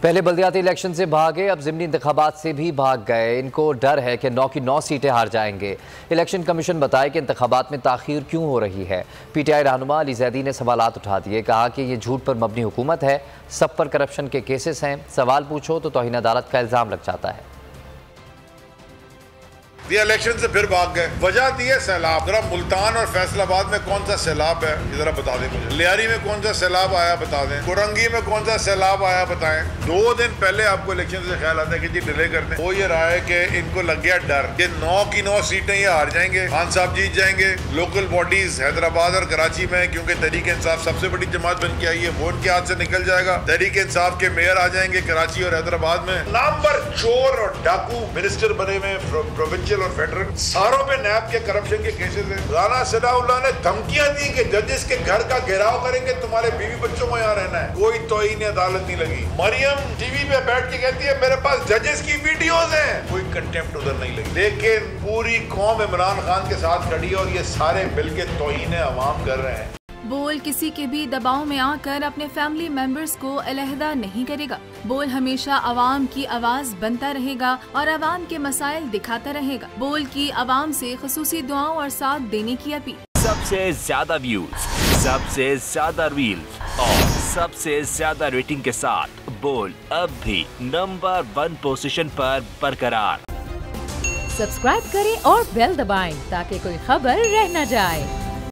पहले बल्दियाती इलेक्शन से भागे, अब ज़िमनी इंतखाबात से भी भाग गए। इनको डर है कि 9 की 9 सीटें हार जाएंगे। इलेक्शन कमीशन बताए कि इंतखाबात में ताख़ीर क्यों हो रही है। PTI रहनुमा अली जैदी ने सवालात उठा दिए, कहा कि ये झूठ पर मबनी हुकूमत है, सब पर करप्शन के केसेस हैं, सवाल पूछो तो तौहीन अदालत का इल्ज़ाम लग जाता है। ये इलेक्शन से फिर भाग गए। वजह दी है सैलाब। जरा मुल्तान और फैसलाबाद में कौन सा सैलाब है ये जरा बता दें मुझे। लियारी में कौन सा सैलाब आया बता दें। कोरंगी में कौन सा सैलाब आया बताएं। 2 दिन पहले आपको इलेक्शन से ख्याल आता है कि जी डिले कर दें। वो ये रहा है कि इनको लग गया डर कि 9 की 9 सीटें ये हार जाएंगे, खान साहब जीत जाएंगे। लोकल बॉडीज हैदराबाद और कराची में, क्योंकि तहरीक इंसाफ सबसे बड़ी जमात बन के आई है, वो उनके हाथ से निकल जाएगा। तहरीक इंसाफ के मेयर आ जाएंगे कराची और हैदराबाद में। नंबर चोर और डाकू मिनिस्टर बने हुए प्रोविंशियल और फेडरल, सारों पे नैब के करप्शन के केसेस हैं। राना सनाउल्लाह ने धमकियां दी कि जजेस के घर का घेराव करेंगे, तुम्हारे बीवी बच्चों को यहाँ रहना है। कोई तौहीन अदालत नहीं लगी। मरियम टीवी पे बैठ के कहती है मेरे पास जजेस की वीडियोस हैं, कोई कंटेम्प्ट उधर नहीं लगी। लेकिन पूरी कौम इमरान खान के साथ खड़ी है और ये सारे मिलकर तौहीन अवाम कर रहे हैं। बोल किसी के भी दबाव में आकर अपने फैमिली मेंबर्स को अलहदा नहीं करेगा। बोल हमेशा अवाम की आवाज बनता रहेगा और अवाम के मसाइल दिखाता रहेगा। बोल की अवाम से खुसूसी दुआओं और साथ देने की अपील। सबसे ज्यादा व्यूज, सबसे ज्यादा रील्स और सबसे ज्यादा रेटिंग के साथ बोल अब भी नंबर 1 पोजीशन पर बरकरार। सब्सक्राइब करें और बेल दबाएं ताकि कोई खबर रह न जाए।